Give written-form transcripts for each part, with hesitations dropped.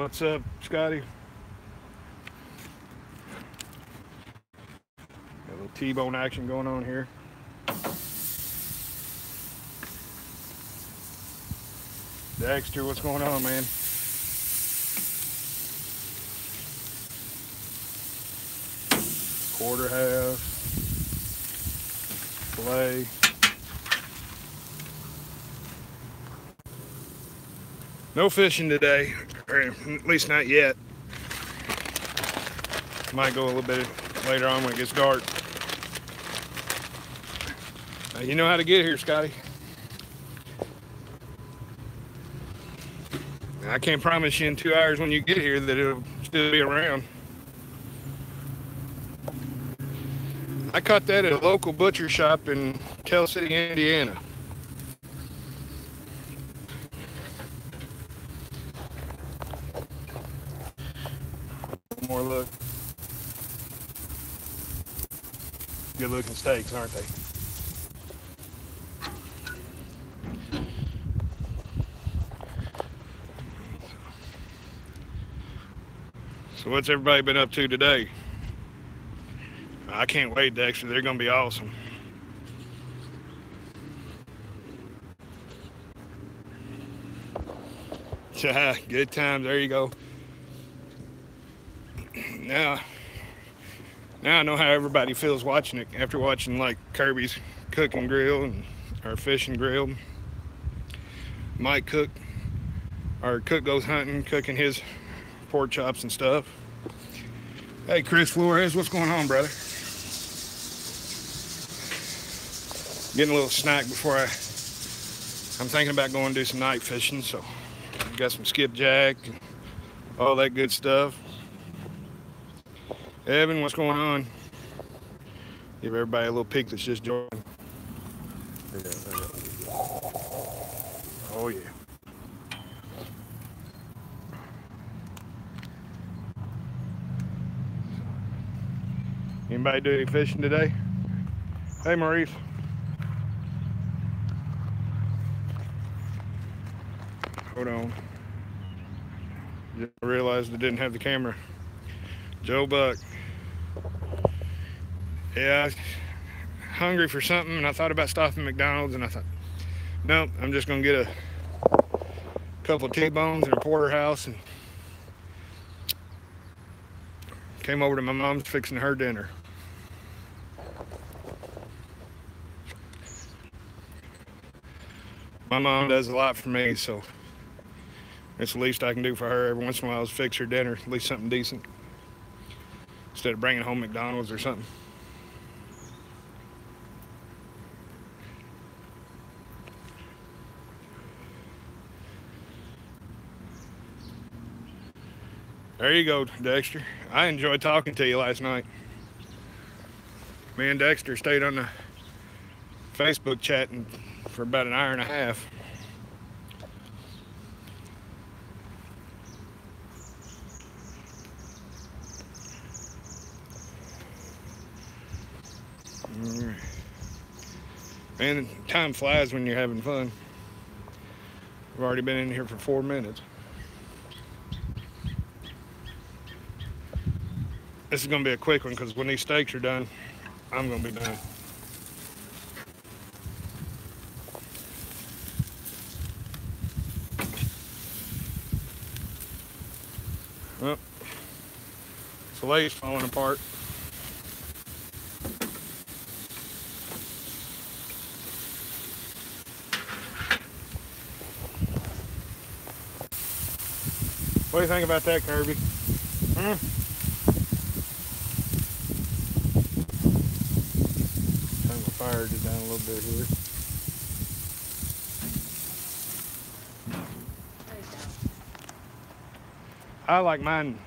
What's up, Scotty? Got a little T-bone action going on here. Dexter, what's going on, man? Porterhouse, filet. No fishing today, or at least not yet. Might go a little bit later on when it gets dark. You know how to get here, Scotty. I can't promise you in 2 hours when you get here that it'll still be around. I caught that at a local butcher shop in Tell City, Indiana. One more look. Good looking steaks, aren't they? So what's everybody been up to today? I can't wait, Dexter. They're going to be awesome. Yeah, good times. There you go. Now I know how everybody feels watching it after watching like Kirby's Cook and Grill and our Fish and Grill. Mike Cook, our Cook Goes Hunting, cooking his pork chops and stuff. Hey, Chris Flores, what's going on, brother? Getting a little snack before I'm thinking about going to do some night fishing, so got some skipjack and all that good stuff. Evan, what's going on? Give everybody a little peek that's just joined. Oh yeah. Anybody do any fishing today? Hey, Maurice. Hold on. Just realized I didn't have the camera. Joe Buck. Yeah, I was hungry for something, and I thought about stopping at McDonald's, and I thought, nope, I'm just gonna get a couple of T-bones and a porterhouse, and came over to my mom's fixing her dinner. My mom does a lot for me, so it's the least I can do for her. Every once in a while is fix her dinner, at least something decent, instead of bringing home McDonald's or something. There you go, Dexter. I enjoyed talking to you last night. Me and Dexter stayed on the Facebook chatting for about an hour and a half. Man, time flies when you're having fun. We've already been in here for 4 minutes. This is going to be a quick one because when these steaks are done, I'm going to be done. Well, filet's falling apart. What do you think about that, Kirby? Turn the fire just down a little bit here. I like mine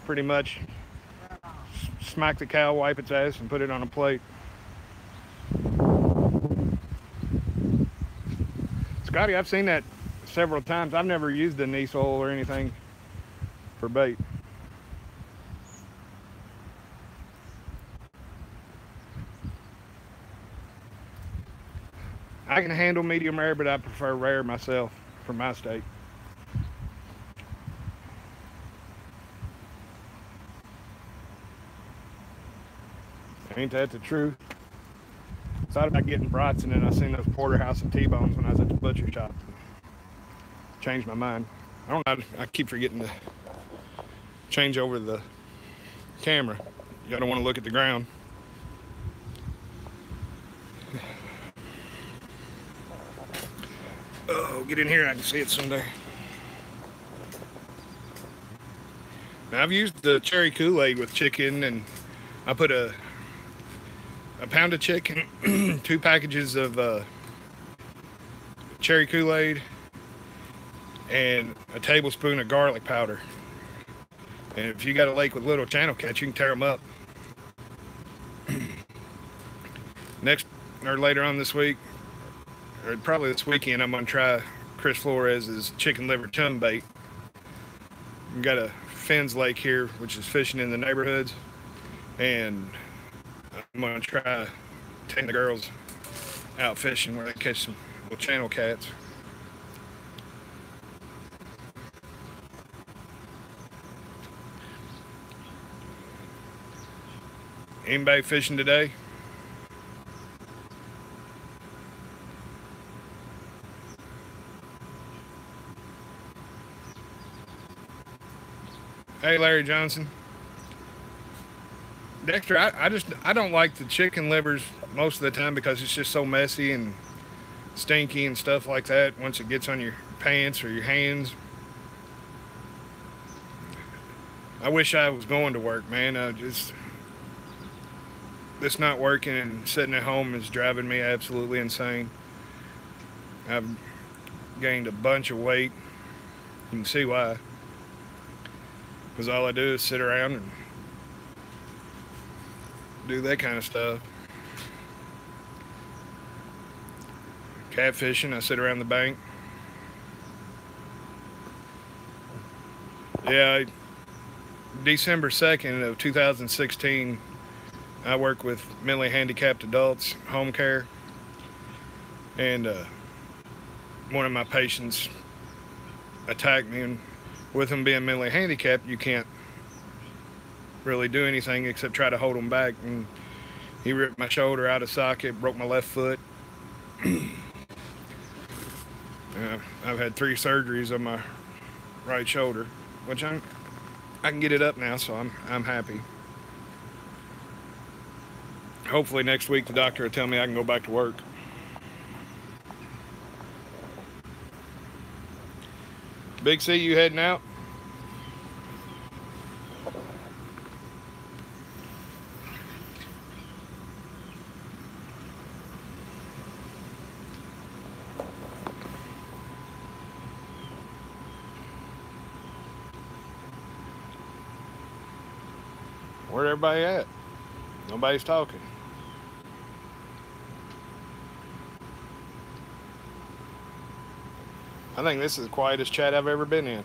pretty much smack the cow, wipe its ass, and put it on a plate. Scotty, I've seen that several times. I've never used the anise oil or anything for bait. I can handle medium rare, but I prefer rare myself for my steak. Ain't that the truth? Thought about getting brats, and then I seen those porterhouse and T-bones when I was at the butcher shop. Changed my mind. I don't know. I keep forgetting to change over the camera. You gotta want to look at the ground. Oh, get in here. I can see it someday. Now, I've used the cherry Kool-Aid with chicken, and I put a pound of chicken, 2 packages of cherry Kool-Aid, and a tablespoon of garlic powder. And if you got a lake with little channel cats, you can tear them up. Next, or later on this week, or probably this weekend, I'm gonna try Chris Flores's chicken liver chum bait. We got a Finn's Lake here, which is fishing in the neighborhoods, and I'm gonna try taking the girls out fishing where they catch some little channel cats. Anybody fishing today? Hey, Larry Johnson. Dexter, I don't like the chicken livers most of the time because it's just so messy and stinky and stuff like that once it gets on your pants or your hands. I wish I was going to work, man. This not working and sitting at home is driving me absolutely insane. I've gained a bunch of weight. You can see why. Because all I do is sit around and do that kind of stuff. Catfishing, I sit around the bank. Yeah, December 2nd of 2016, I work with mentally handicapped adults, home care, and one of my patients attacked me, and with him being mentally handicapped, you can't really do anything except try to hold him back, and he ripped my shoulder out of socket, broke my left foot. I've had 3 surgeries on my right shoulder, which I can get it up now, so I'm happy. Hopefully next week the doctor will tell me I can go back to work. Big C, you heading out? Where's everybody at? Nobody's talking. I think this is the quietest chat I've ever been in.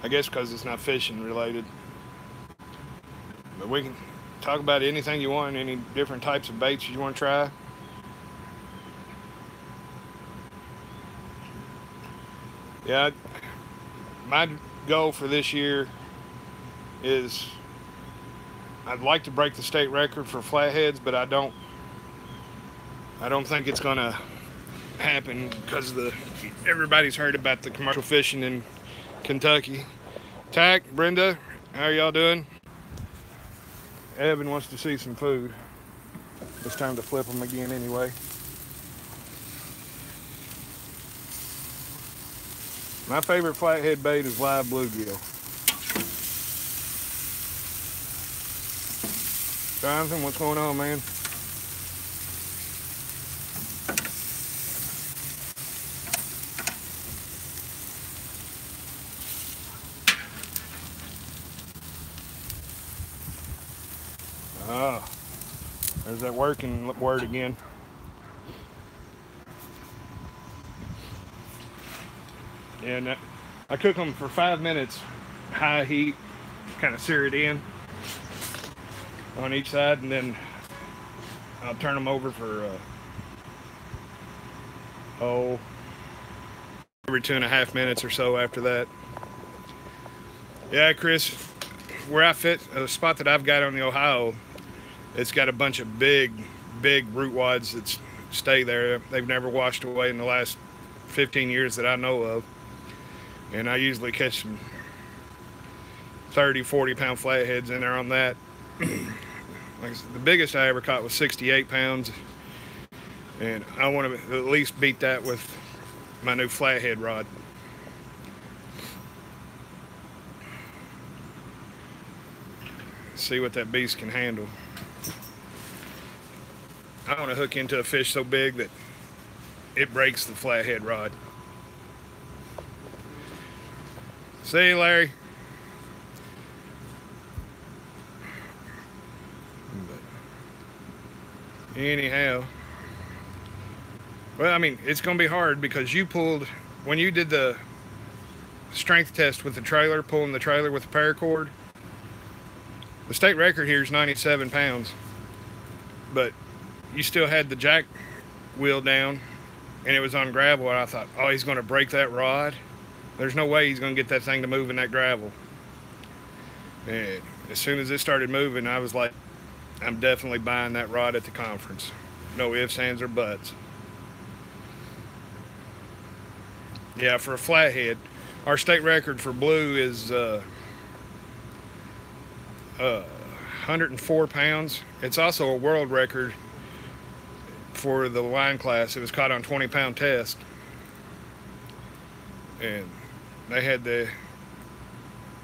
I guess because it's not fishing related. But we can talk about anything you want, any different types of baits you want to try. Yeah, my goal for this year is I'd like to break the state record for flatheads, but I don't think it's gonna happen because everybody's heard about the commercial fishing in Kentucky. Tack, Brenda, how are y'all doing? Evan wants to see some food. It's time to flip them again anyway. My favorite flathead bait is live bluegill. Jonathan, what's going on, man? Oh, there's that working word again. And I cook them for 5 minutes, high heat, kind of sear it in on each side, and then I'll turn them over for every 2.5 minutes or so after that. Yeah, Chris, where I fit, the spot that I've got on the Ohio, it's got a bunch of big root wads that stay there. They've never washed away in the last 15 years that I know of. And I usually catch some 30, 40 pound flatheads in there on that. Like the biggest I ever caught was 68 pounds. And I want to at least beat that with my new flathead rod. See what that beast can handle. I want to hook into a fish so big that it breaks the flathead rod. See you, Larry. But anyhow, well, I mean, it's going to be hard because you pulled, when you did the strength test with the trailer, pulling the trailer with the paracord, the state record here is 97 pounds, but you still had the jack wheel down and it was on gravel, and I thought, oh, he's going to break that rod. There's no way he's going to get that thing to move in that gravel. And as soon as it started moving, I was like, I'm definitely buying that rod at the conference. No ifs, ands, or buts. Yeah, for a flathead, our state record for blue is 104 pounds. It's also a world record for the line class. It was caught on 20-pound test. And they had the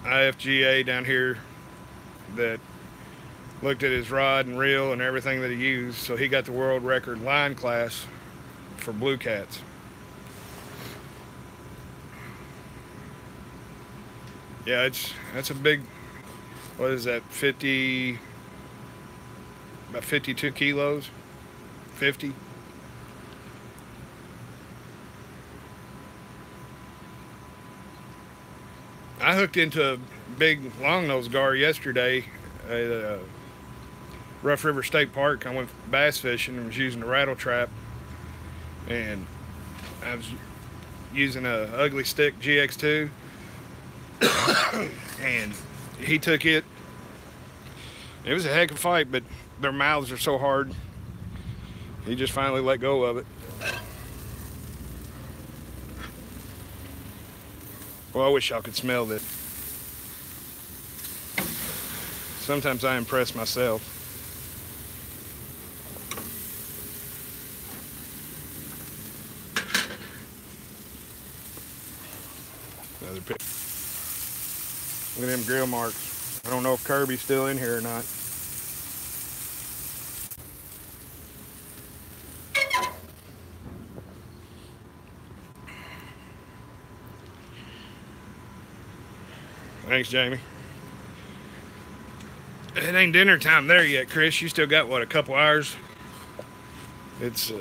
IFGA down here that looked at his rod and reel and everything that he used. So he got the world record line class for blue cats. Yeah, that's a big, what is that, about 52 kilos, 50. I hooked into a big longnose gar yesterday at Rough River State Park. I went bass fishing and was using a rattle trap, and I was using a Ugly Stick GX2, and he took it. It was a heck of a fight, but their mouths are so hard. He just finally let go of it. Well, I wish y'all could smell this. Sometimes I impress myself. Another pic. Look at them grill marks. I don't know if Kirby's still in here or not. Thanks, Jamie. It ain't dinner time there yet, Chris. You still got, what, a couple hours? It's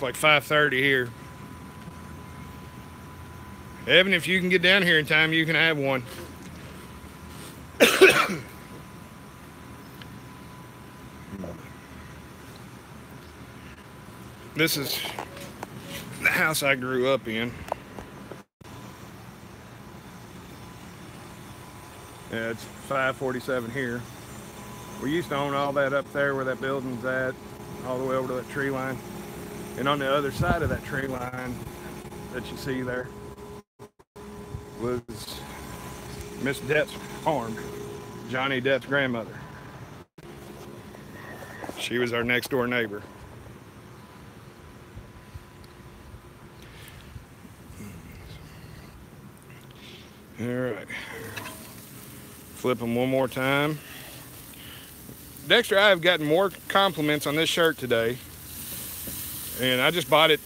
like 5:30 here. Evan, if you can get down here in time, you can have one. This is the house I grew up in. Yeah, it's 547 here. We used to own all that up there where that building's at, all the way over to that tree line. And on the other side of that tree line that you see there was Miss Depp's farm, Johnny Depp's grandmother. She was our next door neighbor. All right. Flip them one more time. Dexter, I have gotten more compliments on this shirt today, and I just bought it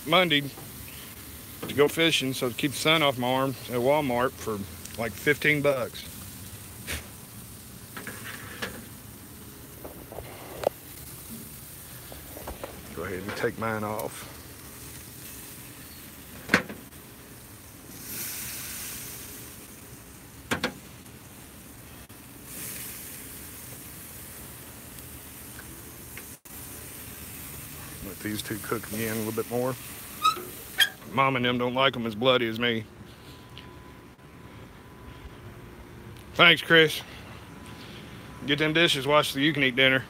Monday to go fishing, so to keep the sun off my arm at Walmart for like 15 bucks. Go ahead and take mine off. Let these two cook again a little bit more. Mom and them don't like them as bloody as me. Thanks, Chris. Get them dishes washed so you can eat dinner.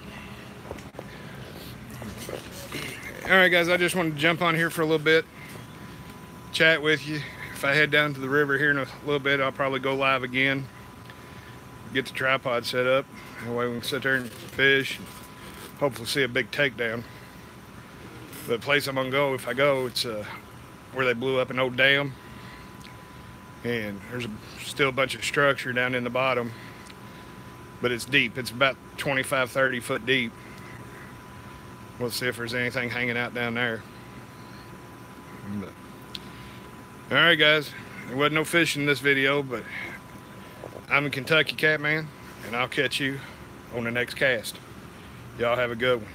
Alright guys, I just wanted to jump on here for a little bit, chat with you. If I head down to the river here in a little bit, I'll probably go live again, get the tripod set up, that way we can sit there and fish and hopefully see a big takedown. The place I'm gonna go, if I go, it's where they blew up an old dam, and there's still a bunch of structure down in the bottom, but it's deep. It's about 25-30 foot deep. We'll see if there's anything hanging out down there. All right, guys, there wasn't no fishing in this video, but I'm a Kentucky Catman, and I'll catch you on the next cast. Y'all have a good one.